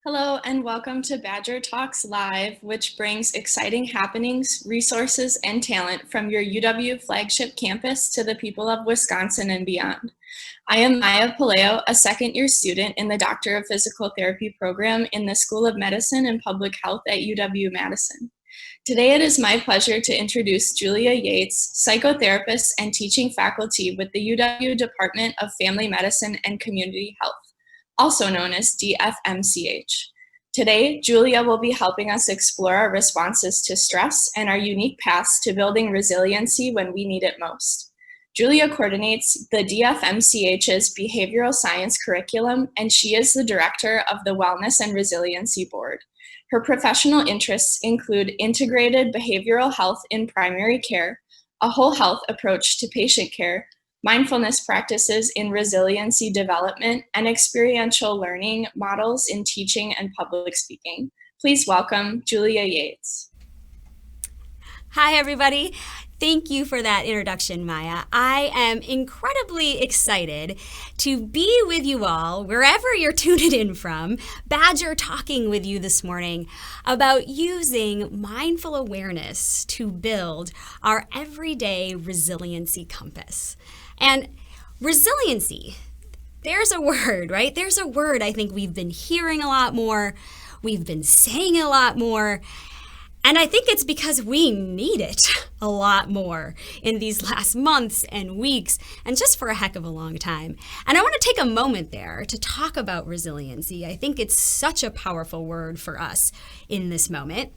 Hello and welcome to Badger Talks Live, which brings exciting happenings, resources, and talent from your UW flagship campus to the people of Wisconsin and beyond. I am Maya Paleo, a second-year student in the Doctor of Physical Therapy program in the School of Medicine and Public Health at UW-Madison. Today it is my pleasure to introduce Julia Yates, psychotherapist and teaching faculty with the UW Department of Family Medicine and Community Health, also known as DFMCH. Today, Julia will be helping us explore our responses to stress and our unique paths to building resiliency when we need it most. Julia coordinates the DFMCH's behavioral science curriculum, and she is the director of the Wellness and Resiliency Board. Her professional interests include integrated behavioral health in primary care, a whole health approach to patient care, mindfulness practices in resiliency development, and experiential learning models in teaching and public speaking. Please welcome Julia Yates. Hi, everybody. Thank you for that introduction, Maya. I am incredibly excited to be with you all, wherever you're tuning in from, Badger talking with you this morning about using mindful awareness to build our everyday resiliency compass. And resiliency, there's a word, right? There's a word I think we've been hearing a lot more, we've been saying a lot more, and I think it's because we need it a lot more in these last months and weeks, and just for a heck of a long time. And I want to take a moment there to talk about resiliency. I think it's such a powerful word for us in this moment.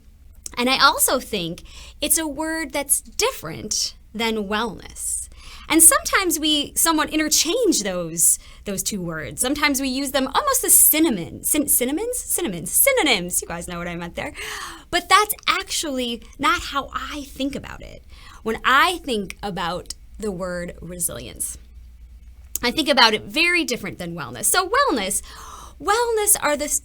And I also think it's a word that's different than wellness. And sometimes we somewhat interchange those two words. Sometimes we use them almost as synonyms. You guys know what I meant there. But that's actually not how I think about it. When I think about the word resilience, I think about it very different than wellness. So wellness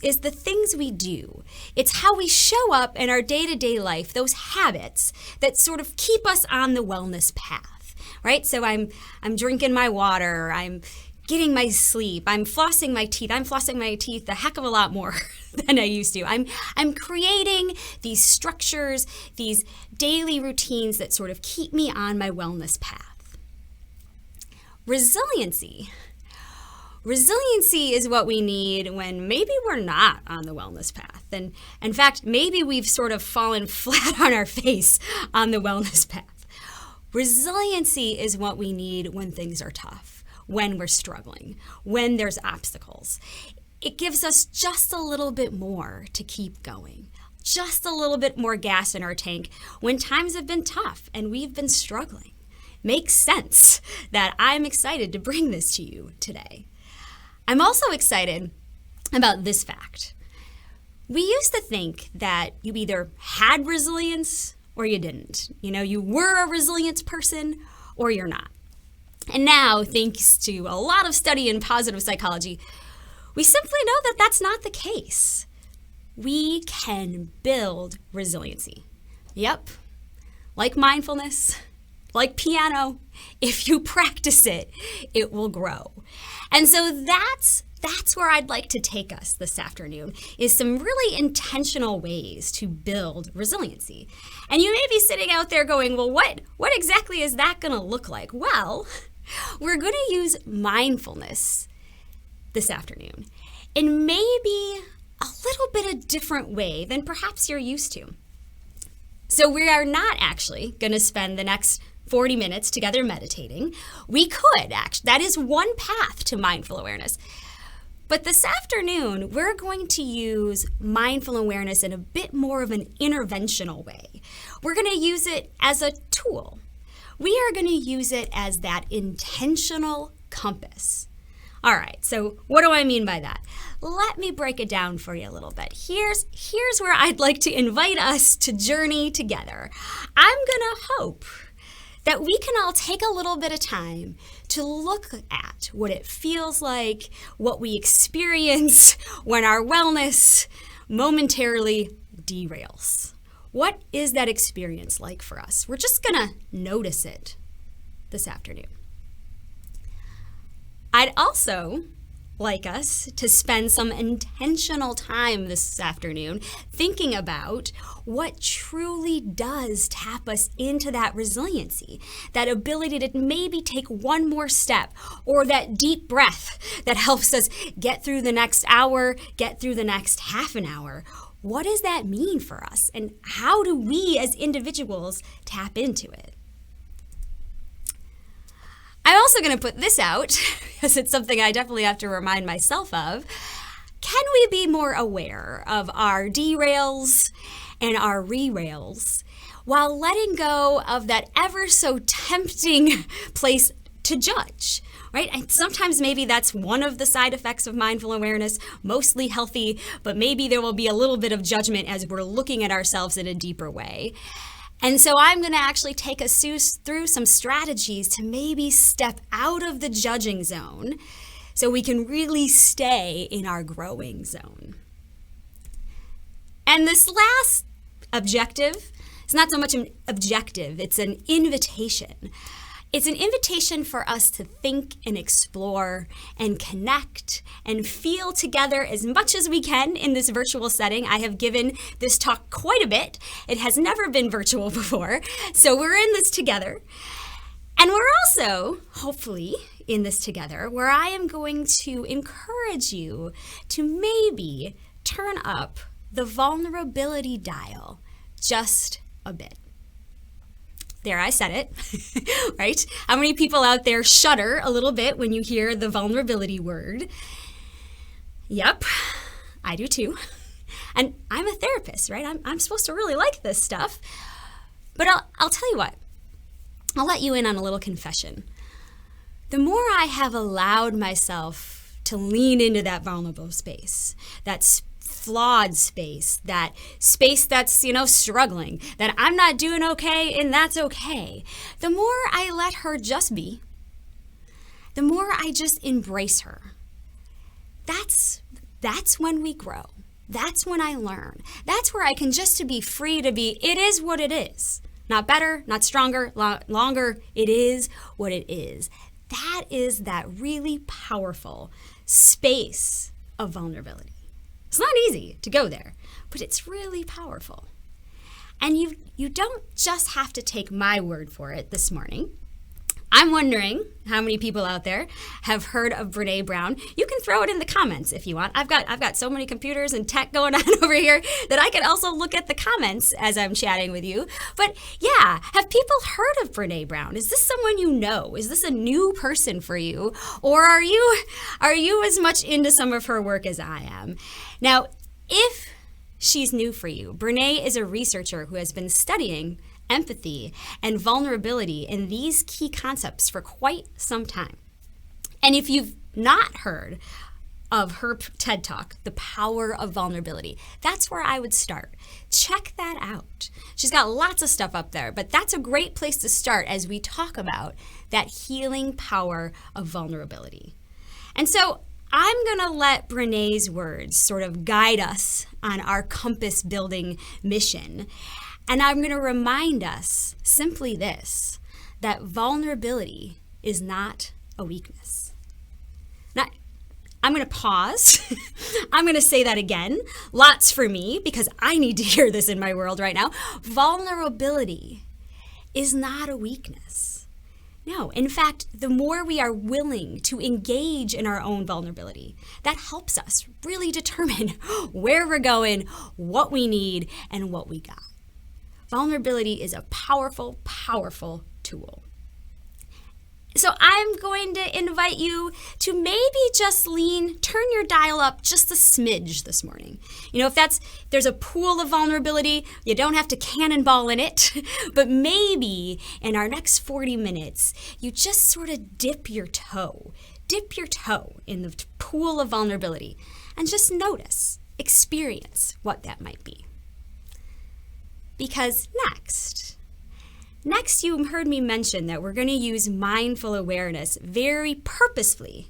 is the things we do. It's how we show up in our day-to-day life, those habits that sort of keep us on the wellness path. Right? So I'm drinking my water, I'm getting my sleep, I'm flossing my teeth. I'm flossing my teeth a heck of a lot more than I used to. I'm creating these structures, these daily routines that sort of keep me on my wellness path. Resiliency is what we need when maybe we're not on the wellness path. And in fact, maybe we've sort of fallen flat on our face on the wellness path. Resiliency is what we need when things are tough, when we're struggling, when there's obstacles. It gives us just a little bit more to keep going, just a little bit more gas in our tank when times have been tough and we've been struggling. Makes sense that I'm excited to bring this to you today. I'm also excited about this fact. We used to think that you either had resilience or you didn't. You know, you were a resilient person or you're not. And now, thanks to a lot of study in positive psychology, we simply know that that's not the case. We can build resiliency. Yep, like mindfulness, like piano, if you practice it, it will grow. And so that's where I'd like to take us this afternoon, is some really intentional ways to build resiliency. And you may be sitting out there going, well, what exactly is that going to look like? Well, we're going to use mindfulness this afternoon in maybe a little bit a different way than perhaps you're used to. So we are not actually going to spend the next 40 minutes together meditating. We could, actually. That is one path to mindful awareness. But this afternoon, we're going to use mindful awareness in a bit more of an interventional way. We're going to use it as a tool. We are going to use it as that intentional compass. All right, so what do I mean by that? Let me break it down for you a little bit. Here's where I'd like to invite us to journey together. I'm going to hope that we can all take a little bit of time to look at what it feels like, what we experience when our wellness momentarily derails. What is that experience like for us? We're just gonna notice it this afternoon. I'd also like us to spend some intentional time this afternoon thinking about what truly does tap us into that resiliency, that ability to maybe take one more step, or that deep breath that helps us get through the next hour, get through the next half an hour. What does that mean for us? And how do we as individuals tap into it? I'm also going to put this out, because it's something I definitely have to remind myself of. Can we be more aware of our derails and our re-rails while letting go of that ever so tempting place to judge? Right? And sometimes maybe that's one of the side effects of mindful awareness, mostly healthy, but maybe there will be a little bit of judgment as we're looking at ourselves in a deeper way. And so I'm going to actually take us through some strategies to maybe step out of the judging zone so we can really stay in our growing zone. And this last objective, it's not so much an objective, it's an invitation. It's an invitation for us to think and explore and connect and feel together as much as we can in this virtual setting. I have given this talk quite a bit. It has never been virtual before, so we're in this together. And we're also, hopefully, in this together, where I am going to encourage you to maybe turn up the vulnerability dial just a bit. There, I said it, right? How many people out there shudder a little bit when you hear the vulnerability word? Yep, I do too. And I'm a therapist, right? I'm supposed to really like this stuff. But I'll tell you what, I'll let you in on a little confession. The more I have allowed myself to lean into that vulnerable space, that flawed space, that space that's, struggling, that I'm not doing okay and that's okay. The more I let her just be, the more I just embrace her. That's when we grow. That's when I learn. That's where I can just be free to be, it is what it is. Not better, not stronger, longer. It is what it is. That is that really powerful space of vulnerability. It's not easy to go there, but it's really powerful. And you don't just have to take my word for it this morning. I'm wondering how many people out there have heard of Brené Brown. You can throw it in the comments if you want. I've got so many computers and tech going on over here that I can also look at the comments as I'm chatting with you. But yeah, have people heard of Brené Brown? Is this someone you know? Is this a new person for you? Or are you as much into some of her work as I am? Now, if she's new for you, Brené is a researcher who has been studying empathy and vulnerability in these key concepts for quite some time. And if you've not heard of her TED Talk, The Power of Vulnerability, that's where I would start. Check that out. She's got lots of stuff up there, but that's a great place to start as we talk about that healing power of vulnerability. And so I'm going to let Brené's words sort of guide us on our compass building mission. And I'm going to remind us simply this, that vulnerability is not a weakness. Now, I'm going to pause. I'm going to say that again. Lots for me, because I need to hear this in my world right now. Vulnerability is not a weakness. No, in fact, the more we are willing to engage in our own vulnerability, that helps us really determine where we're going, what we need, and what we got. Vulnerability is a powerful, powerful tool. So I'm going to invite you to maybe just turn your dial up just a smidge this morning. If there's a pool of vulnerability, you don't have to cannonball in it, but maybe in our next 40 minutes, you just sort of dip your toe in the pool of vulnerability and just experience what that might be. Because next you heard me mention that we're going to use mindful awareness very purposefully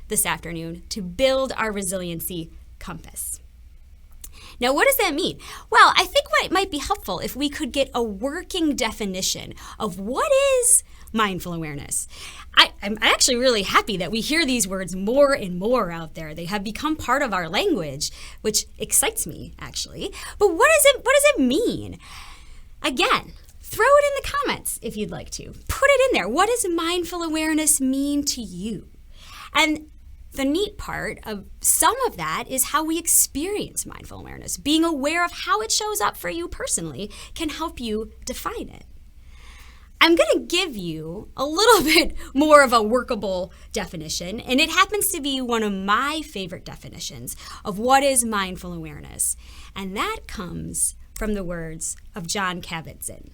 this afternoon to build our resiliency compass. Now, what does that mean? Well, I think what might be helpful if we could get a working definition of what is mindful awareness. I'm actually really happy that we hear these words more and more out there. They have become part of our language, which excites me, actually. But what does it mean? Again, throw it in the comments if you'd like to. Put it in there. What does mindful awareness mean to you? And the neat part of some of that is how we experience mindful awareness. Being aware of how it shows up for you personally can help you define it. I'm going to give you a little bit more of a workable definition, and it happens to be one of my favorite definitions of what is mindful awareness. And that comes from the words of Jon Kabat Zinn.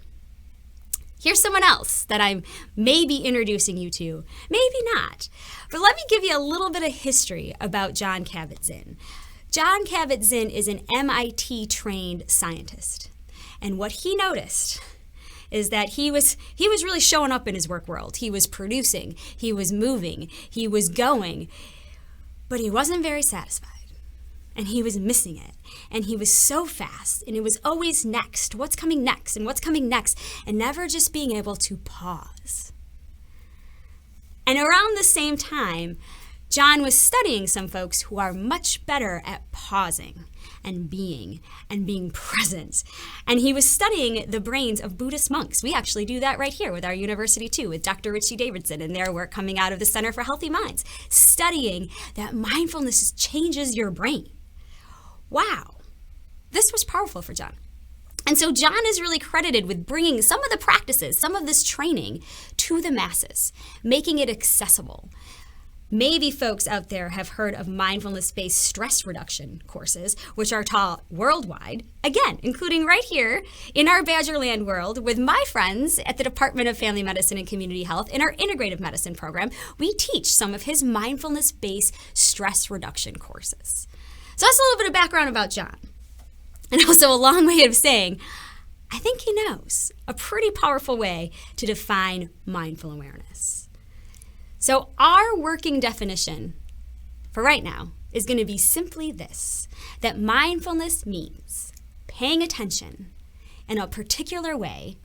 Here's someone else that I'm maybe introducing you to, maybe not. But let me give you a little bit of history about Jon Kabat Zinn. Jon Kabat Zinn is an MIT-trained scientist. And what he noticed is that he was really showing up in his work world. He was producing, he was moving, he was going, but he wasn't very satisfied. And he was missing it. And he was so fast. And it was always next. What's coming next? And what's coming next? And never just being able to pause. And around the same time, Jon was studying some folks who are much better at pausing and being present. And he was studying the brains of Buddhist monks. We actually do that right here with our university too, with Dr. Richie Davidson and their work coming out of the Center for Healthy Minds, studying that mindfulness changes your brain. Wow, this was powerful for Jon. And so Jon is really credited with bringing some of the practices, some of this training to the masses, making it accessible. Maybe folks out there have heard of mindfulness-based stress reduction courses, which are taught worldwide, again, including right here in our Badgerland world with my friends at the Department of Family Medicine and Community Health in our integrative medicine program. We teach some of his mindfulness-based stress reduction courses. So that's a little bit of background about Jon. And also a long way of saying, I think he knows a pretty powerful way to define mindful awareness. So our working definition for right now is going to be simply this, that mindfulness means paying attention in a particular way,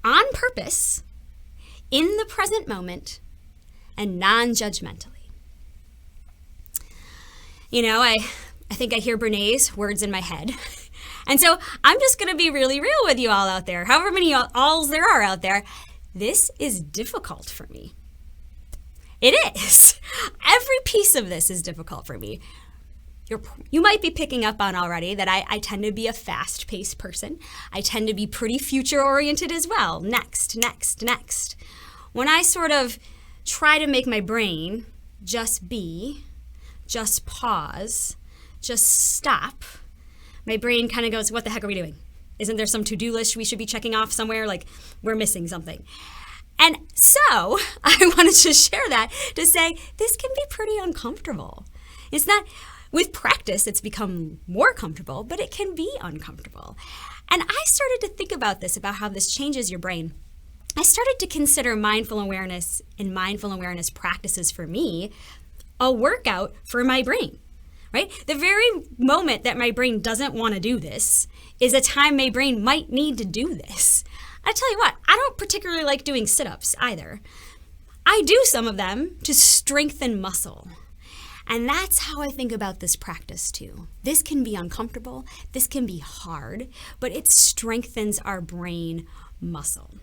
on purpose, in the present moment, and non-judgmentally. You know, I think I hear Brené's words in my head. And so I'm just going to be really real with you all out there. However many alls there are out there, this is difficult for me. It is. Every piece of this is difficult for me. You might be picking up on already that I tend to be a fast-paced person. I tend to be pretty future-oriented as well. Next, next, next. When I sort of try to make my brain just be, just pause, just stop, my brain kind of goes, what the heck are we doing? Isn't there some to-do list we should be checking off somewhere? Like, we're missing something. And so I wanted to share that to say this can be pretty uncomfortable. It's not, with practice, it's become more comfortable, but it can be uncomfortable. And I started to think about this, about how this changes your brain. I started to consider mindful awareness and mindful awareness practices for me a workout for my brain. Right? The very moment that my brain doesn't want to do this is a time my brain might need to do this. I tell you what, I don't particularly like doing sit-ups either. I do some of them to strengthen muscle. And that's how I think about this practice too. This can be uncomfortable, this can be hard, but it strengthens our brain muscle.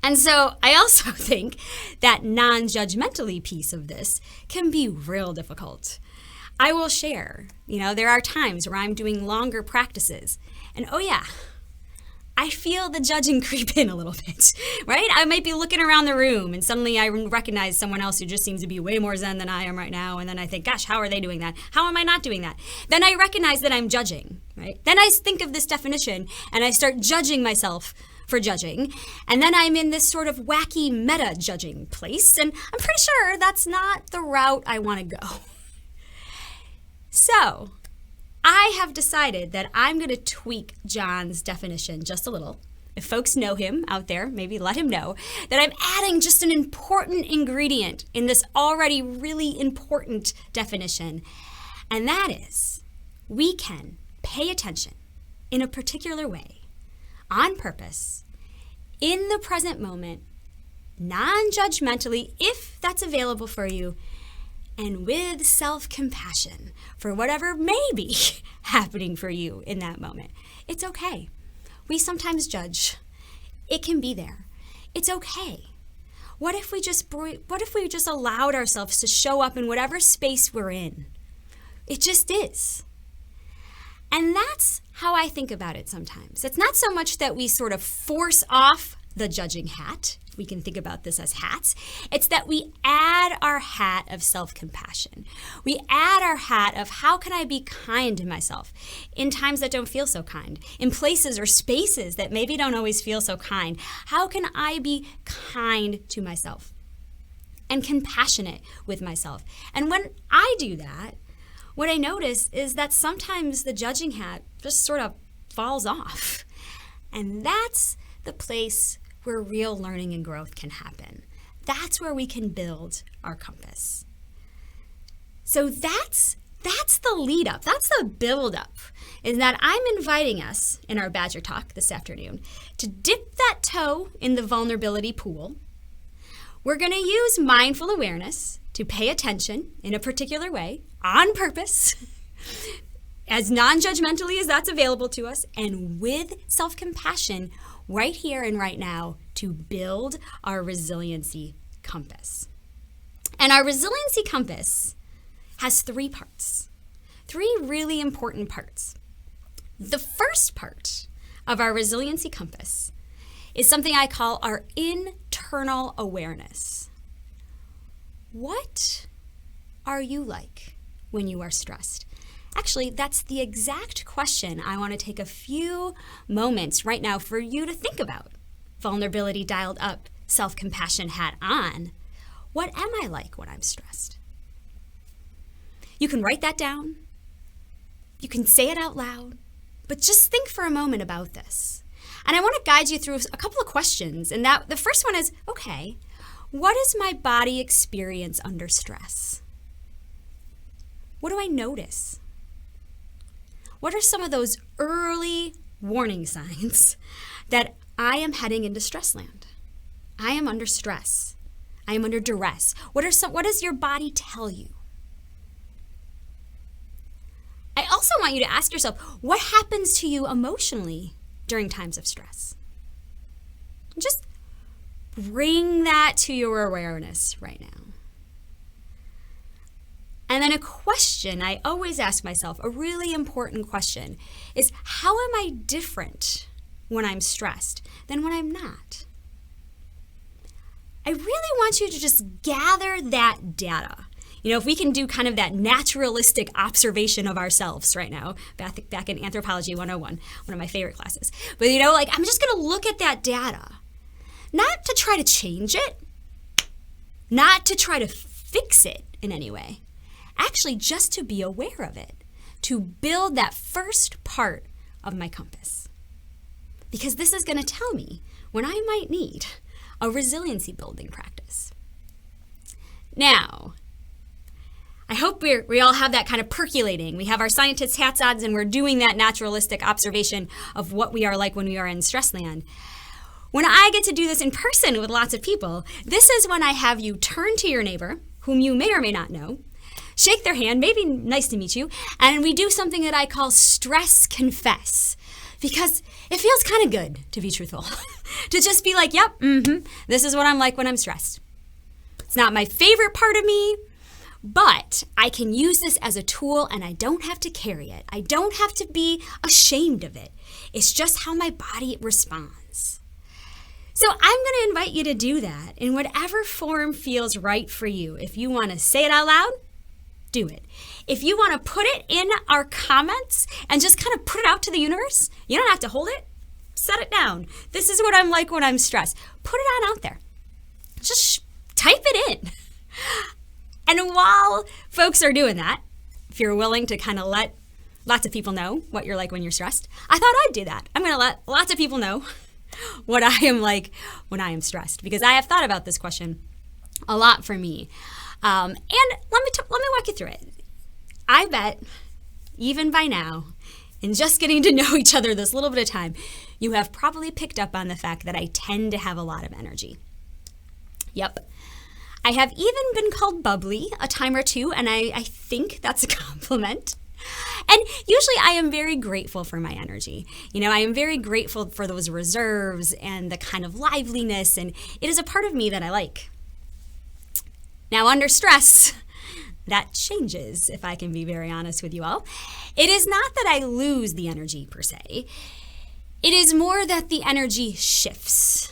And so I also think that non-judgmentally piece of this can be real difficult. I will share, there are times where I'm doing longer practices and oh yeah, I feel the judging creep in a little bit, right? I might be looking around the room and suddenly I recognize someone else who just seems to be way more zen than I am right now. And then I think, gosh, how are they doing that? How am I not doing that? Then I recognize that I'm judging, right? Then I think of this definition and I start judging myself for judging. And then I'm in this sort of wacky meta judging place. And I'm pretty sure that's not the route I want to go. So I have decided that I'm going to tweak Jon's definition just a little. If folks know him out there, maybe let him know that I'm adding just an important ingredient in this already really important definition. And that is, we can pay attention in a particular way, on purpose, in the present moment, non-judgmentally, if that's available for you, and with self-compassion for whatever may be happening for you in that moment. It's okay. We sometimes judge. It can be there. It's okay. What if we just allowed ourselves to show up in whatever space we're in? It just is. And that's how I think about it sometimes. It's not so much that we sort of force off the judging hat. We can think about this as hats. It's that we add our hat of self-compassion. We add our hat of how can I be kind to myself in times that don't feel so kind, in places or spaces that maybe don't always feel so kind. How can I be kind to myself and compassionate with myself? And when I do that, what I notice is that sometimes the judging hat just sort of falls off. And that's the place where real learning and growth can happen. That's where we can build our compass. So that's the lead up, that's the build up, is that I'm inviting us in our Badger Talk this afternoon to dip that toe in the vulnerability pool. We're gonna use mindful awareness to pay attention in a particular way, on purpose, as non-judgmentally as that's available to us, and with self-compassion right here and right now to build our resiliency compass. And our resiliency compass has 3 parts, 3 really important parts. The first part of our resiliency compass is something I call our internal awareness. What are you like when you are stressed? Actually, that's the exact question I want to take a few moments right now for you to think about. Vulnerability dialed up, self-compassion hat on. What am I like when I'm stressed? You can write that down. You can say it out loud, but just think for a moment about this. And I want to guide you through a couple of questions. And the first one is, okay, what does my body experience under stress? What do I notice? What are some of those early warning signs that I am heading into stress land? I am under stress. I am under duress. What does your body tell you? I also want you to ask yourself, what happens to you emotionally during times of stress? Just bring that to your awareness right now. And then a question I always ask myself, a really important question, is how am I different when I'm stressed than when I'm not? I really want you to just gather that data. You know, if we can do kind of that naturalistic observation of ourselves right now, back in Anthropology 101, one of my favorite classes. But you know, like I'm just going to look at that data, not to try to change it, not to try to fix it in any way, actually just to be aware of it, to build that first part of my compass. Because this is going to tell me when I might need a resiliency building practice. Now, I hope we all have that kind of percolating. We have our scientists' hats on and we're doing that naturalistic observation of what we are like when we are in stress land. When I get to do this in person with lots of people, this is when I have you turn to your neighbor, whom you may or may not know, shake their hand, maybe nice to meet you, and we do something that I call stress confess. Because it feels kind of good, to be truthful, to just be like, yep, this is what I'm like when I'm stressed. It's not my favorite part of me, but I can use this as a tool and I don't have to carry it. I don't have to be ashamed of it. It's just how my body responds. So I'm going to invite you to do that in whatever form feels right for you. If you want to say it out loud, do it. If you want to put it in our comments and just kind of put it out to the universe, you don't have to hold it. Set it down. This is what I'm like when I'm stressed. Put it on out there. Just type it in. And while folks are doing that, if you're willing to kind of let lots of people know what you're like when you're stressed, I thought I'd do that. I'm going to let lots of people know what I am like when I am stressed, because I have thought about this question a lot for me. And let me walk you through it. I bet even by now, in just getting to know each other this little bit of time, you have probably picked up on the fact that I tend to have a lot of energy. Yep. I have even been called bubbly a time or two, and I think that's a compliment. And usually I am very grateful for my energy. I am very grateful for those reserves and the kind of liveliness, and it is a part of me that I like. Now, under stress, that changes, if I can be very honest with you all. It is not that I lose the energy per se. It is more that the energy shifts.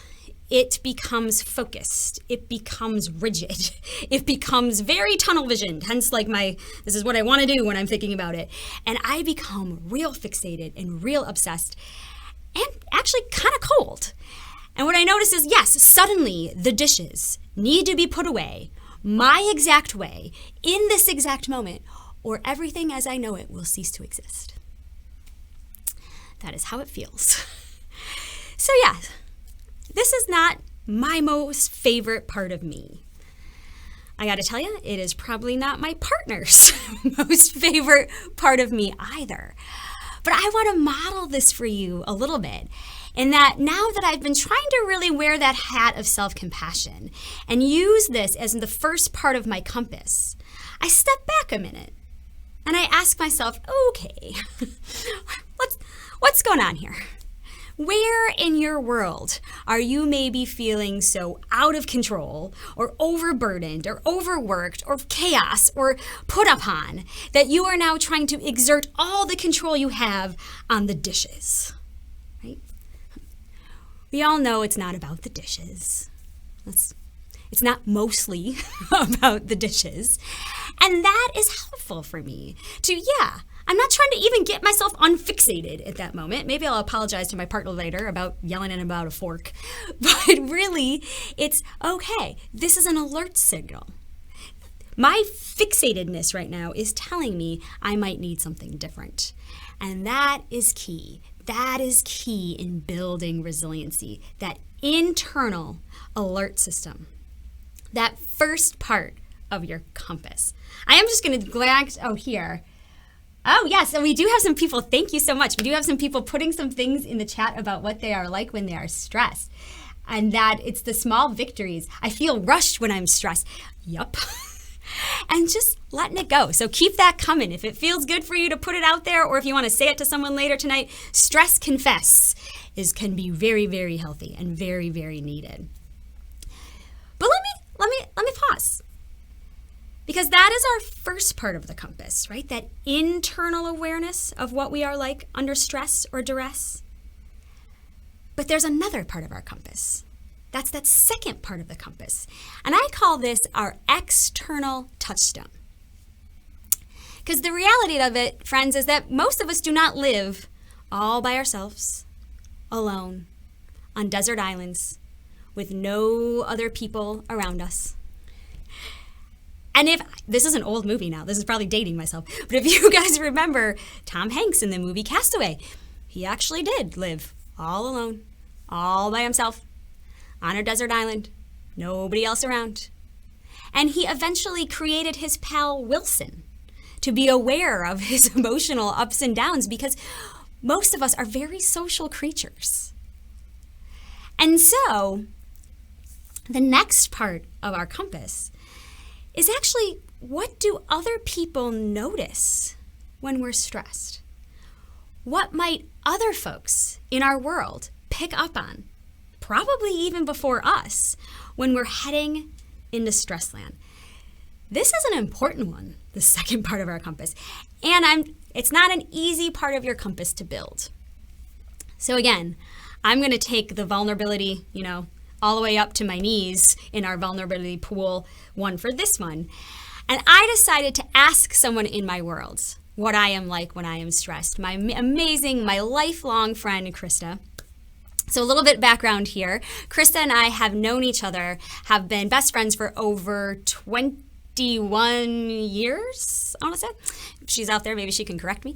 It becomes focused. It becomes rigid. It becomes very tunnel visioned, hence this is what I want to do when I'm thinking about it. And I become real fixated and real obsessed and actually kind of cold. And what I notice is, yes, suddenly the dishes need to be put away my exact way in this exact moment, or everything as I know it will cease to exist. That is how it feels. So yeah, this is not my most favorite part of me. I got to tell you, it is probably not my partner's most favorite part of me either. But I want to model this for you a little bit, in that now that I've been trying to really wear that hat of self-compassion and use this as the first part of my compass, I step back a minute and I ask myself, okay, what's going on here? Where in your world are you maybe feeling so out of control or overburdened or overworked or chaos or put upon that you are now trying to exert all the control you have on the dishes? Right? We all know it's not about the dishes. It's not mostly about the dishes. And that is helpful for me to, I'm not trying to even get myself unfixated at that moment. Maybe I'll apologize to my partner later about yelling at him about a fork. But really, it's okay. This is an alert signal. My fixatedness right now is telling me I might need something different. And that is key. That is key in building resiliency, that internal alert system, that first part of your compass. I am just going to glance, here. Oh, yes, and we do have some people, thank you so much. We do have some people putting some things in the chat about what they are like when they are stressed, and that it's the small victories. I feel rushed when I'm stressed. Yup. And just letting it go. So keep that coming. If it feels good for you to put it out there, or if you want to say it to someone later tonight, stress confess can be very, very healthy and very, very needed. But let me pause. Because that is our first part of the compass, right? That internal awareness of what we are like under stress or duress. But there's another part of our compass. That's that second part of the compass. And I call this our external touchstone. Because the reality of it, friends, is that most of us do not live all by ourselves, alone, on desert islands, with no other people around us. And if, this is an old movie now, this is probably dating myself, but if you guys remember Tom Hanks in the movie Castaway, he actually did live all alone, all by himself, on a desert island, nobody else around. And he eventually created his pal Wilson to be aware of his emotional ups and downs, because most of us are very social creatures. And so the next part of our compass is actually, what do other people notice when we're stressed? What might other folks in our world pick up on, probably even before us, when we're heading into stress land? This is an important one, the second part of our compass. And it's not an easy part of your compass to build. So again, I'm going to take the vulnerability, all the way up to my knees in our vulnerability pool one for this one. And I decided to ask someone in my world what I am like when I am stressed. My amazing, my lifelong friend, Krista. So a little bit background here. Krista and I have known each other, have been best friends for over 21 years, I want to say. If she's out there, maybe she can correct me.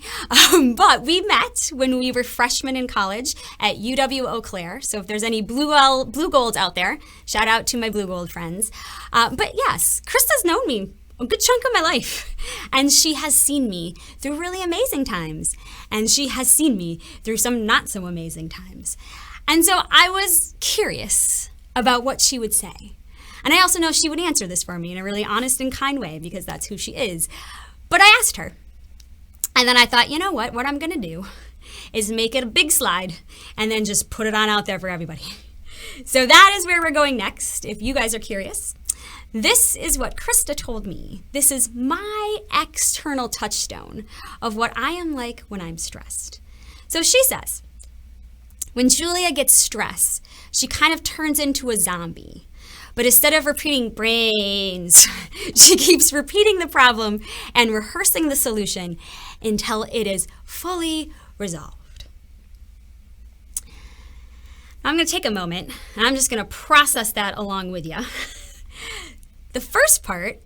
But we met when we were freshmen in college at UW Eau Claire. So if there's any blue golds out there, shout out to my blue gold friends. But yes, Krista's known me a good chunk of my life. And she has seen me through really amazing times. And she has seen me through some not so amazing times. And so I was curious about what she would say. And I also know she would answer this for me in a really honest and kind way because that's who she is. But I asked her. And then I thought, you know what I'm going to do is make it a big slide and then just put it on out there for everybody. So that is where we're going next, if you guys are curious. This is what Krista told me. This is my external touchstone of what I am like when I'm stressed. So she says, when Julia gets stressed, she kind of turns into a zombie. But instead of repeating brains, she keeps repeating the problem and rehearsing the solution until it is fully resolved. I'm going to take a moment and I'm just going to process that along with you. The first part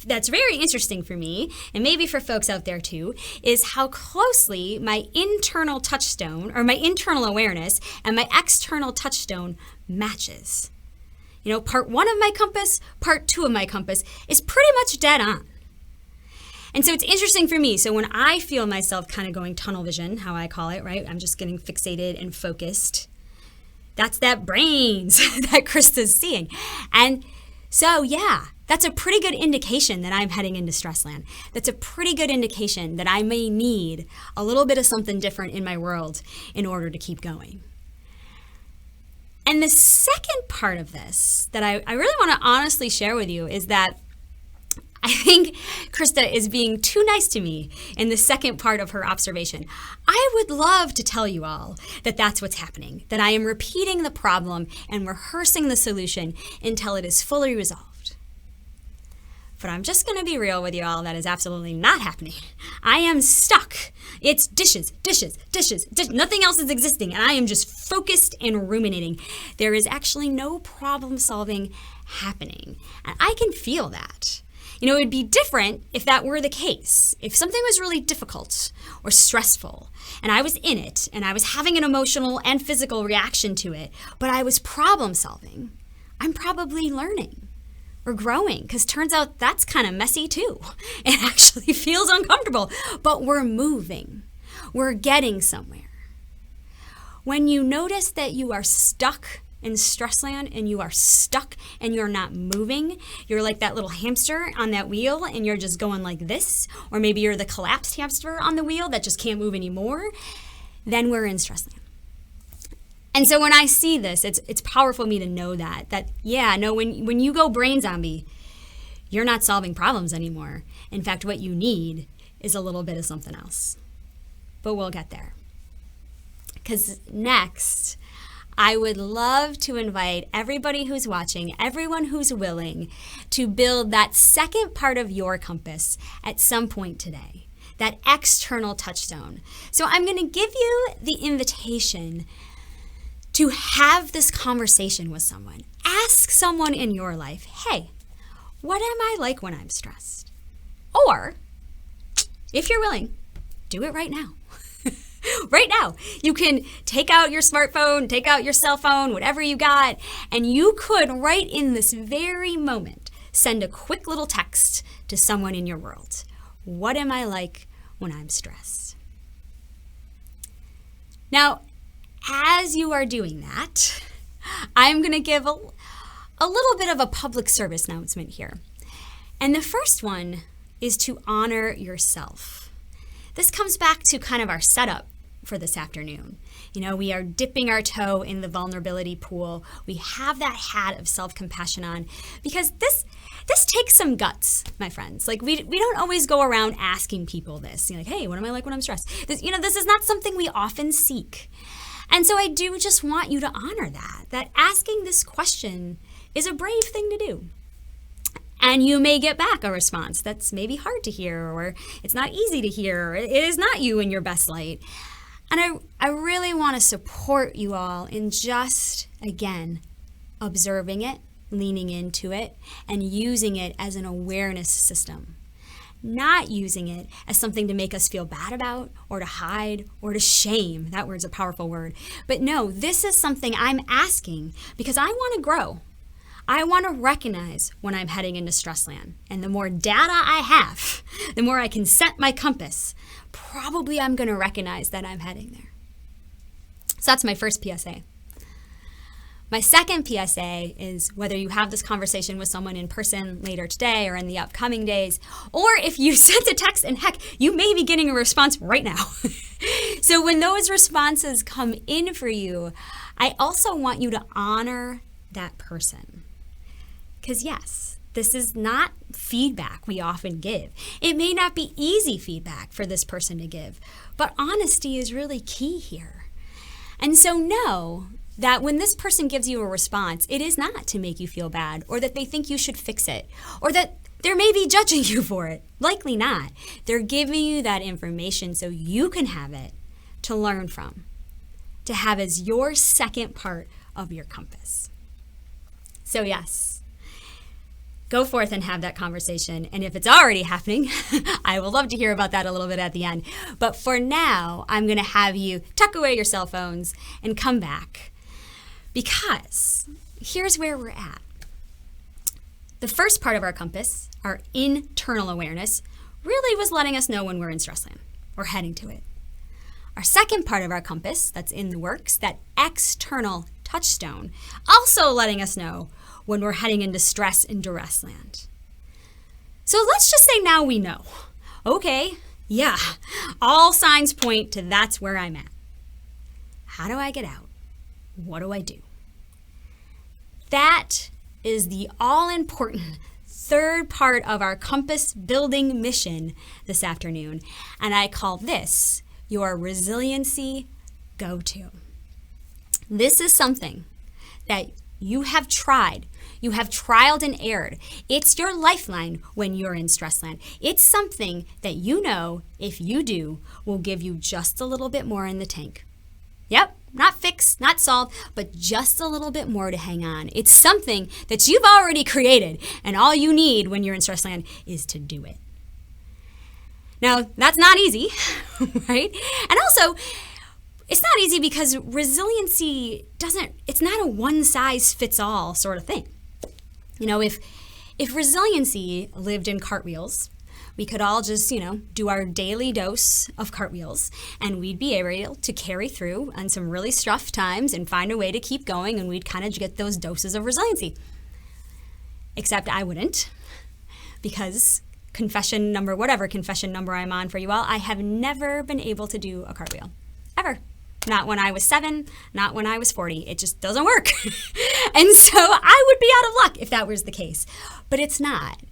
that's very interesting for me, and maybe for folks out there too, is how closely my internal touchstone, or my internal awareness, and my external touchstone matches. You know, part 1 of my compass, part 2 of my compass is pretty much dead on. And so it's interesting for me. So when I feel myself kind of going tunnel vision, how I call it, right? I'm just getting fixated and focused. That's that brains that Krista's seeing. And so, yeah, that's a pretty good indication that I'm heading into stress land. That's a pretty good indication that I may need a little bit of something different in my world in order to keep going. And the second part of this that I really want to honestly share with you is that I think Krista is being too nice to me in the second part of her observation. I would love to tell you all that that's what's happening, that I am repeating the problem and rehearsing the solution until it is fully resolved. But I'm just going to be real with you all, that is absolutely not happening. I am stuck. It's dishes, nothing else is existing, and I am just focused and ruminating. There is actually no problem solving happening, and I can feel that. You know, it would be different if that were the case. If something was really difficult or stressful, and I was in it, and I was having an emotional and physical reaction to it, but I was problem solving, I'm probably learning or growing, because turns out that's kind of messy too. It actually feels uncomfortable, but we're moving. We're getting somewhere. When you notice that you are stuck in stress land and you are stuck and you're not moving, you're like that little hamster on that wheel and you're just going like this, or maybe you're the collapsed hamster on the wheel that just can't move anymore, then we're in stress land. And so when I see this, it's powerful for me to know that yeah, no, when you go brain zombie, you're not solving problems anymore. In fact, what you need is a little bit of something else. But we'll get there. Because next, I would love to invite everybody who's watching, everyone who's willing, to build that second part of your compass at some point today, that external touchstone. So I'm going to give you the invitation to have this conversation with someone. Ask someone in your life, hey, what am I like when I'm stressed? Or, if you're willing, do it right now. Right now. You can take out your smartphone, take out your cell phone, whatever you got, and you could, right in this very moment, send a quick little text to someone in your world. What am I like when I'm stressed? Now, as you are doing that, I'm going to give a little bit of a public service announcement here. And the first one is to honor yourself. This comes back to kind of our setup for this afternoon. You know, we are dipping our toe in the vulnerability pool. We have that hat of self-compassion on because this takes some guts, my friends. Like we don't always go around asking people this. You're like, hey, what am I like when I'm stressed? This is not something we often seek. And so I do just want you to honor that asking this question is a brave thing to do. And you may get back a response that's maybe hard to hear, or it's not easy to hear, or it is not you in your best light. And I really want to support you all in just, again, observing it, leaning into it, and using it as an awareness system. Not using it as something to make us feel bad about, or to hide, or to shame. That word's a powerful word. But no, this is something I'm asking because I want to grow. I want to recognize when I'm heading into stress land. And the more data I have, the more I can set my compass, probably I'm going to recognize that I'm heading there. So that's my first PSA. My second PSA is whether you have this conversation with someone in person later today or in the upcoming days, or if you sent a text, and heck, you may be getting a response right now. So when those responses come in for you, I also want you to honor that person. Because yes, this is not feedback we often give. It may not be easy feedback for this person to give, but honesty is really key here. And so know that when this person gives you a response, it is not to make you feel bad, or that they think you should fix it, or that they're maybe judging you for it. Likely not. They're giving you that information so you can have it to learn from, to have as your second part of your compass. So yes, go forth and have that conversation. And if it's already happening, I will love to hear about that a little bit at the end. But for now, I'm going to have you tuck away your cell phones and come back. Because here's where we're at. The first part of our compass, our internal awareness, really was letting us know when we're in stress land or heading to it. Our second part of our compass, that's in the works, that external touchstone, also letting us know when we're heading into stress and duress land. So let's just say now we know. Okay, yeah, all signs point to that's where I'm at. How do I get out? What do I do? That is the all-important third part of our compass building mission this afternoon, and I call this your resiliency go-to. This is something that you have tried. You have trialed and erred. It's your lifeline when you're in stress land. It's something that you know, if you do, will give you just a little bit more in the tank. Yep, not fix, not solve, but just a little bit more to hang on. It's something that you've already created, and all you need when you're in stress land is to do it. Now, that's not easy, right? And also, it's not easy because resiliency it's not a one-size-fits-all sort of thing. You know, if resiliency lived in cartwheels, we could all just, do our daily dose of cartwheels, and we'd be able to carry through on some really rough times and find a way to keep going, and we'd kind of get those doses of resiliency. Except I wouldn't, because whatever confession number I'm on for you all, I have never been able to do a cartwheel. Ever. Not when I was 7, not when I was 40. It just doesn't work. And so I would be out of luck if that was the case. But it's not.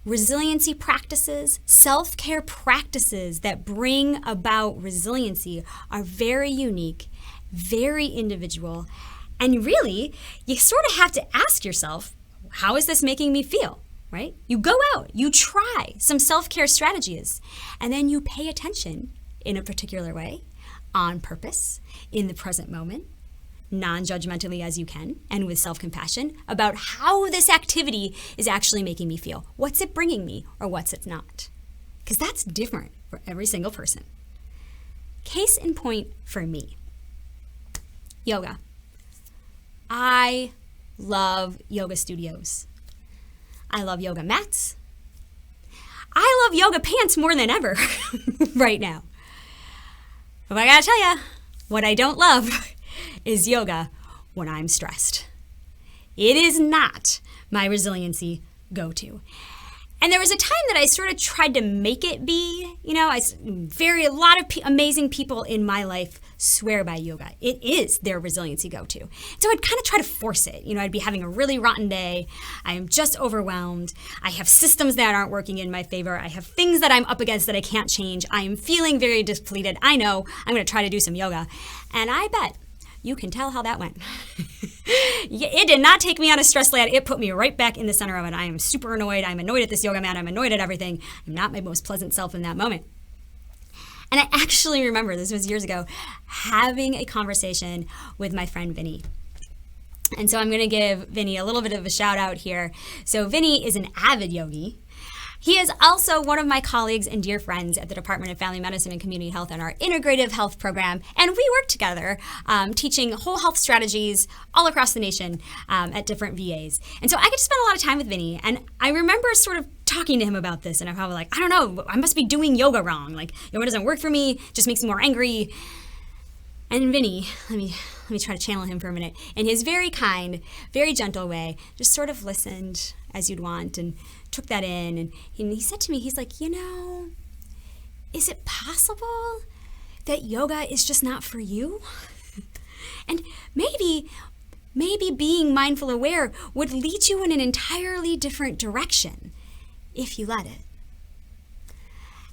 Resiliency practices, self-care practices that bring about resiliency are very unique, very individual, and really, you sort of have to ask yourself, how is this making me feel, right? You go out, you try some self-care strategies, and then you pay attention in a particular way, on purpose, in the present moment, non-judgmentally as you can, and with self-compassion about how this activity is actually making me feel. What's it bringing me, or what's it not? Because that's different for every single person. Case in point for me, yoga. I love yoga studios. I love yoga mats. I love yoga pants more than ever right now. But I gotta tell you, what I don't love is yoga when I'm stressed. It is not my resiliency go-to. And there was a time that I sort of tried to make it be, a lot of amazing people in my life swear by yoga. It is their resiliency go-to. So I'd kind of try to force it. I'd be having a really rotten day. I am just overwhelmed. I have systems that aren't working in my favor. I have things that I'm up against that I can't change. I am feeling very depleted. I know I'm going to try to do some yoga. And I bet you can tell how that went. It did not take me out of stress land. It put me right back in the center of it. I am super annoyed. I'm annoyed at this yoga mat. I'm annoyed at everything. I'm not my most pleasant self in that moment. And I actually remember, this was years ago, having a conversation with my friend Vinny. And so I'm going to give Vinny a little bit of a shout out here. So Vinny is an avid yogi. He is also one of my colleagues and dear friends at the Department of Family Medicine and Community Health in our integrative health program. And we work together teaching whole health strategies all across the nation at different VAs. And so I get to spend a lot of time with Vinny. And I remember sort of talking to him about this. And I'm probably like, I don't know, I must be doing yoga wrong. Like, yoga doesn't work for me, just makes me more angry. And Vinny, let me try to channel him for a minute. In his very kind, very gentle way, just sort of listened as you'd want and took that in. And he said to me, he's like, is it possible that yoga is just not for you? And maybe being mindful aware would lead you in an entirely different direction if you let it.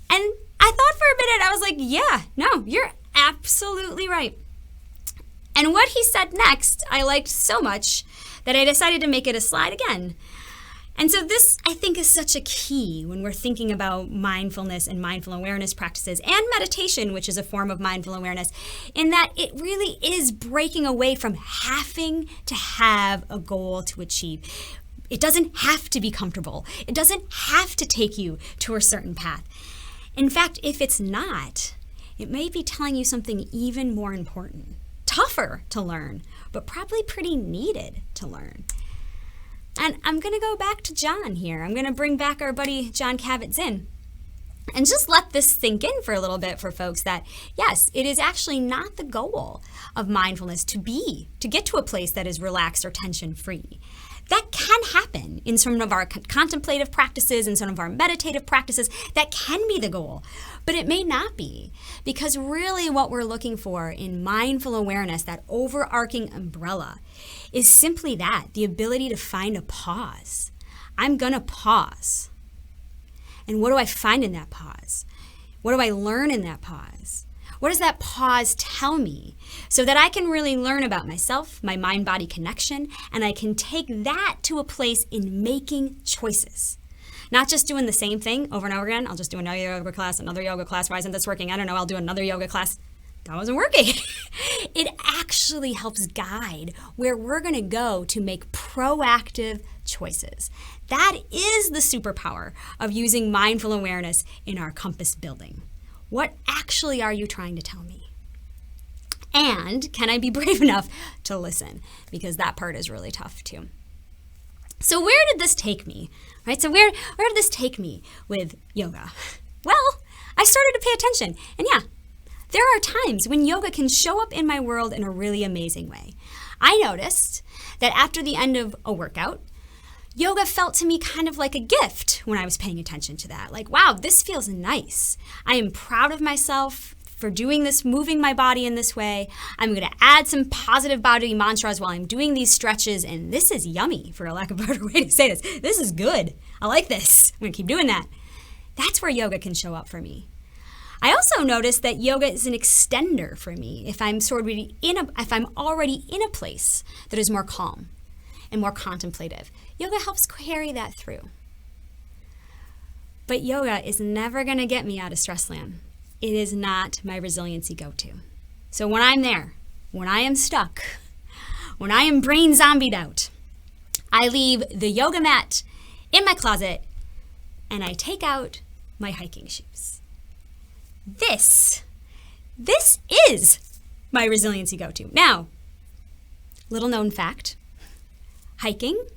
And I thought for a minute, I was like, yeah, no, you're absolutely right. And what he said next, I liked so much that I decided to make it a slide again. And so this, I think, is such a key when we're thinking about mindfulness and mindful awareness practices and meditation, which is a form of mindful awareness, in that it really is breaking away from having to have a goal to achieve. It doesn't have to be comfortable. It doesn't have to take you to a certain path. In fact, if it's not, it may be telling you something even more important, tougher to learn, but probably pretty needed to learn. And I'm going to go back to Jon here. I'm going to bring back our buddy Jon Kabat Zinn and just let this sink in for a little bit for folks that, yes, it is actually not the goal of mindfulness to get to a place that is relaxed or tension-free. That can happen in some of our contemplative practices and some of our meditative practices. That can be the goal, but it may not be, because really what we're looking for in mindful awareness, that overarching umbrella, is simply that, the ability to find a pause. I'm gonna pause. And what do I find in that pause? What do I learn in that pause? What does that pause tell me so that I can really learn about myself, my mind-body connection, and I can take that to a place in making choices. Not just doing the same thing over and over again. I'll just do another yoga class. Why isn't this working? I don't know, I'll do another yoga class. That wasn't working. It actually helps guide where we're gonna go to make proactive choices. That is the superpower of using mindful awareness in our compass building. What actually are you trying to tell me? And can I be brave enough to listen? Because that part is really tough too. So where did this take me? Right? So where did this take me with yoga? Well, I started to pay attention. And yeah, there are times when yoga can show up in my world in a really amazing way. I noticed that after the end of a workout, yoga felt to me kind of like a gift when I was paying attention to that. Like, wow, this feels nice. I am proud of myself for doing this, moving my body in this way. I'm going to add some positive body mantras while I'm doing these stretches, and this is yummy, for a lack of a better way to say this. This is good. I like this. I'm going to keep doing that. That's where yoga can show up for me. I also noticed that yoga is an extender for me if I'm already in a place that is more calm and more contemplative. Yoga helps carry that through. But yoga is never going to get me out of stress land. It is not my resiliency go-to. So when I'm there, when I am stuck, when I am brain zombied out, I leave the yoga mat in my closet and I take out my hiking shoes. This is my resiliency go-to. Now, little known fact, hiking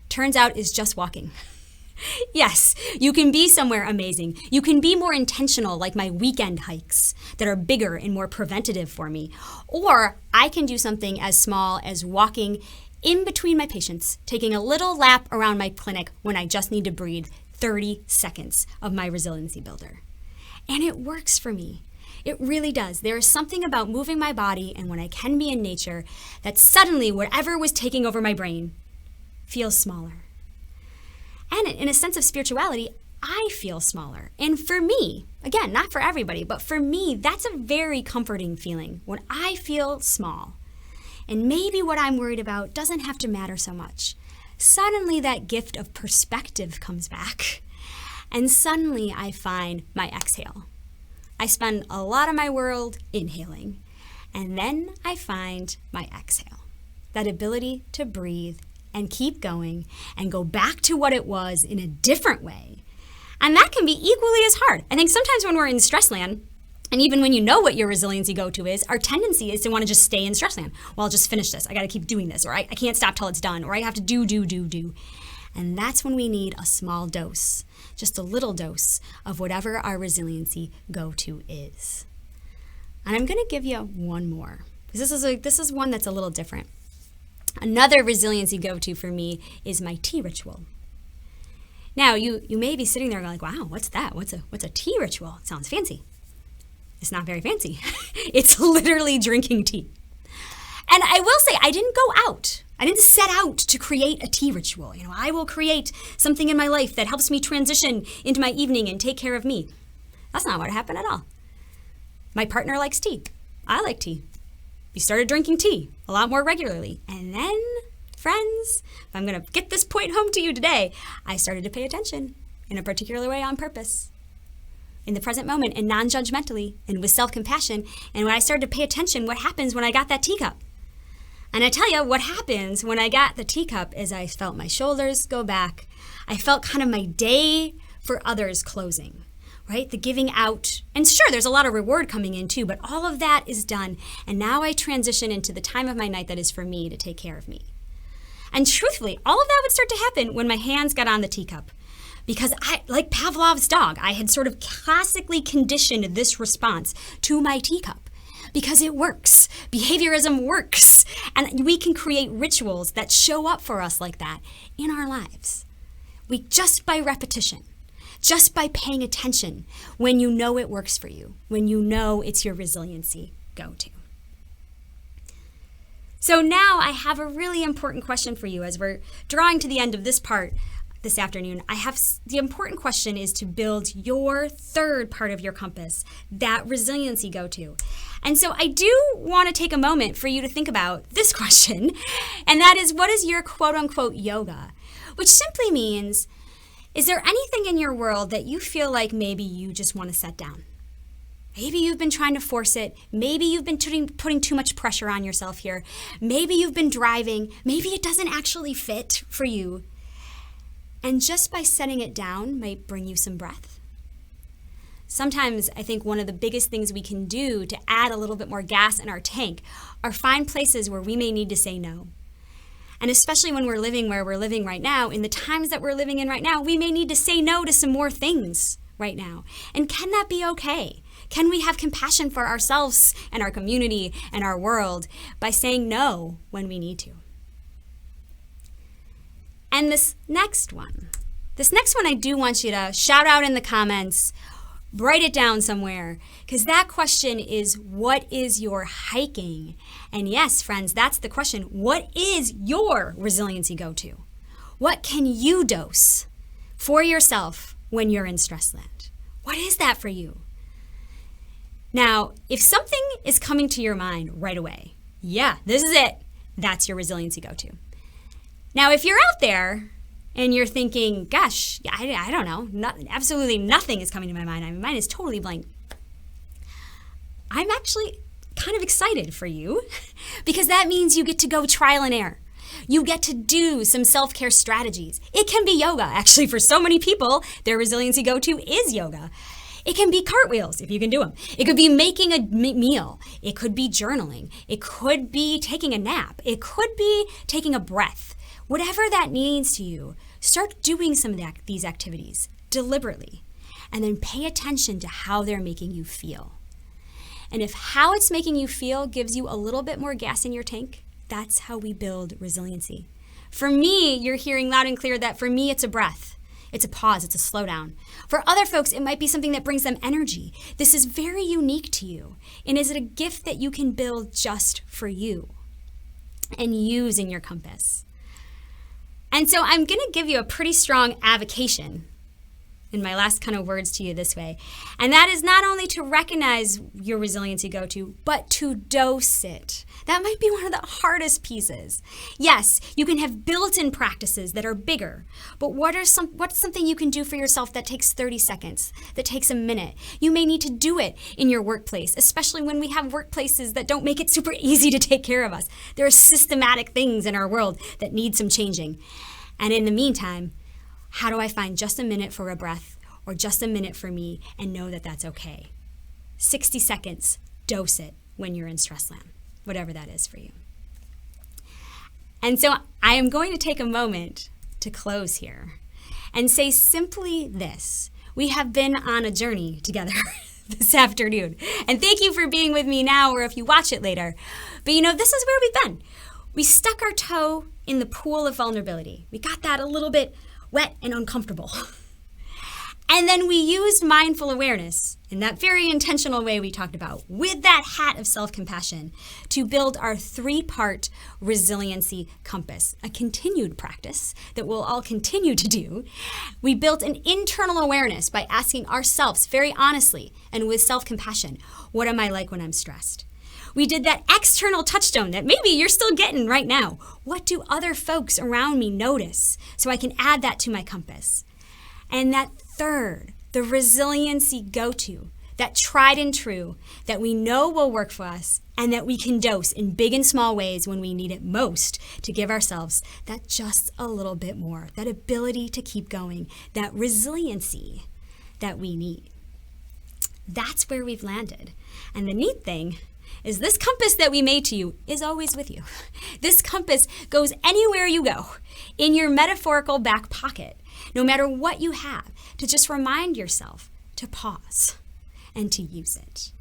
turns out is just walking. Yes, you can be somewhere amazing. You can be more intentional, like my weekend hikes that are bigger and more preventative for me. Or I can do something as small as walking in between my patients, taking a little lap around my clinic when I just need to breathe 30 seconds of my resiliency builder. And it works for me. It really does. There is something about moving my body and when I can be in nature that suddenly whatever was taking over my brain feels smaller. And in a sense of spirituality, I feel smaller. And for me, again, not for everybody, but for me, that's a very comforting feeling when I feel small. And maybe what I'm worried about doesn't have to matter so much. Suddenly that gift of perspective comes back. And suddenly I find my exhale. I spend a lot of my world inhaling. And then I find my exhale. That ability to breathe and keep going and go back to what it was in a different way. And that can be equally as hard. I think sometimes when we're in stress land, and even when you know what your resiliency go-to is, our tendency is to want to just stay in stress land. Well, I'll just finish this. I got to keep doing this, or I can't stop till it's done, or I have to do. And that's when we need a small dose, just a little dose of whatever our resiliency go-to is. And I'm going to give you one more, because this is one that's a little different. Another resiliency go-to for me is my tea ritual. Now, you may be sitting there going like, wow, what's that? What's a tea ritual? It sounds fancy. It's not very fancy. It's literally drinking tea. And I will say, I didn't go out. I didn't set out to create a tea ritual. I will create something in my life that helps me transition into my evening and take care of me. That's not what happened at all. My partner likes tea. I like tea. We started drinking tea a lot more regularly. And then, friends, if I'm going to get this point home to you today, I started to pay attention in a particular way on purpose, in the present moment, and non-judgmentally, and with self-compassion. And when I started to pay attention, what happens when I got that teacup? And I tell you, what happens when I got the teacup is I felt my shoulders go back. I felt kind of my day for others closing, right? The giving out. And sure, there's a lot of reward coming in too, but all of that is done. And now I transition into the time of my night that is for me to take care of me. And truthfully, all of that would start to happen when my hands got on the teacup. Because I, like Pavlov's dog, I had sort of classically conditioned this response to my teacup. Because it works. Behaviorism works. And we can create rituals that show up for us like that in our lives. Just by repetition, just by paying attention when you know it works for you, when you know it's your resiliency go-to. So now I have a really important question for you as we're drawing to the end of this part this afternoon. The important question is to build your third part of your compass, that resiliency go-to. And so I do want to take a moment for you to think about this question, and that is, what is your quote-unquote yoga? Which simply means, is there anything in your world that you feel like maybe you just want to set down? Maybe you've been trying to force it. Maybe you've been putting too much pressure on yourself here. Maybe you've been driving. Maybe it doesn't actually fit for you. And just by setting it down might bring you some breath. Sometimes I think one of the biggest things we can do to add a little bit more gas in our tank are find places where we may need to say no. And especially when we're living where we're living right now, in the times that we're living in right now, we may need to say no to some more things right now. And can that be okay? Can we have compassion for ourselves and our community and our world by saying no when we need to? And this next one I do want you to shout out in the comments, write it down somewhere, because that question is, what is your hiking? And yes, friends, that's the question. What is your resiliency go-to? What can you dose for yourself when you're in stress land? What is that for you? Now, if something is coming to your mind right away, yeah, this is it. That's your resiliency go-to. Now, if you're out there and you're thinking, gosh, I don't know, absolutely nothing is coming to my mind. My mind is totally blank. I'm actually kind of excited for you because that means you get to go trial and error. You get to do some self-care strategies. It can be yoga. Actually, for so many people, their resiliency go-to is yoga. It can be cartwheels, if you can do them. It could be making a meal. It could be journaling. It could be taking a nap. It could be taking a breath. Whatever that means to you, start doing some of these activities deliberately, and then pay attention to how they're making you feel. And if how it's making you feel gives you a little bit more gas in your tank, that's how we build resiliency. For me, you're hearing loud and clear that for me, it's a breath. It's a pause. It's a slowdown. For other folks, it might be something that brings them energy. This is very unique to you. And is it a gift that you can build just for you and use in your compass? And so I'm going to give you a pretty strong avocation in my last kind of words to you this way. And that is not only to recognize your resiliency go-to, but to dose it. That might be one of the hardest pieces. Yes, you can have built-in practices that are bigger, but what's something you can do for yourself that takes 30 seconds, that takes a minute? You may need to do it in your workplace, especially when we have workplaces that don't make it super easy to take care of us. There are systematic things in our world that need some changing. And in the meantime, how do I find just a minute for a breath or just a minute for me and know that that's okay? 60 seconds, dose it when you're in stress land, whatever that is for you. And so I am going to take a moment to close here and say simply this. We have been on a journey together this afternoon. And thank you for being with me now or if you watch it later. But this is where we've been. We stuck our toe in the pool of vulnerability. We got that a little bit wet and uncomfortable. And then we used mindful awareness in that very intentional way we talked about with that hat of self-compassion to build our 3-part resiliency compass, a continued practice that we'll all continue to do. We built an internal awareness by asking ourselves very honestly and with self-compassion, what am I like when I'm stressed? We did that external touchstone that maybe you're still getting right now. What do other folks around me notice so I can add that to my compass? And that third, the resiliency go-to, that tried and true, that we know will work for us and that we can dose in big and small ways when we need it most to give ourselves that just a little bit more, that ability to keep going, that resiliency that we need. That's where we've landed. And the neat thing is this compass that we made to you is always with you. This compass goes anywhere you go, in your metaphorical back pocket, no matter what you have, to just remind yourself to pause and to use it.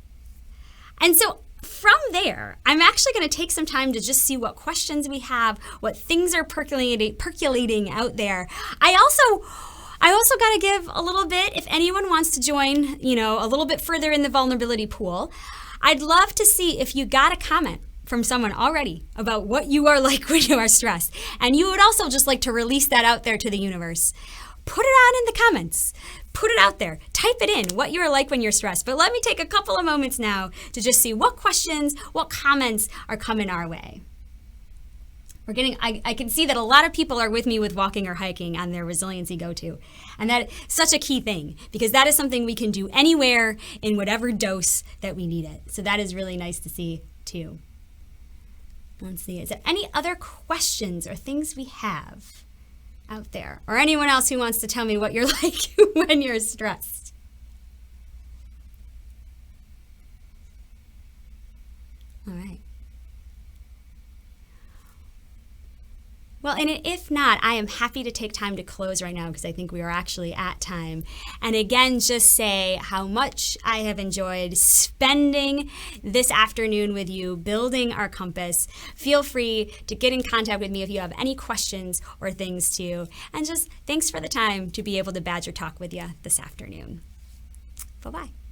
And so from there, I'm actually going to take some time to just see what questions we have, what things are percolating out there. I also got to give a little bit, if anyone wants to join, a little bit further in the vulnerability pool, I'd love to see if you got a comment from someone already about what you are like when you are stressed. And you would also just like to release that out there to the universe. Put it out in the comments. Put it out there. Type it in, what you're like when you're stressed. But let me take a couple of moments now to just see what questions, what comments are coming our way. I can see that a lot of people are with me with walking or hiking on their resiliency go-to. And that is such a key thing because that is something we can do anywhere in whatever dose that we need it. So that is really nice to see too. Let's see, is there any other questions or things we have out there? Or anyone else who wants to tell me what you're like when you're stressed? All right. Well, and if not, I am happy to take time to close right now because I think we are actually at time. And again, just say how much I have enjoyed spending this afternoon with you, building our compass. Feel free to get in contact with me if you have any questions or things too. And just thanks for the time to be able to Badger Talk with you this afternoon. Bye-bye.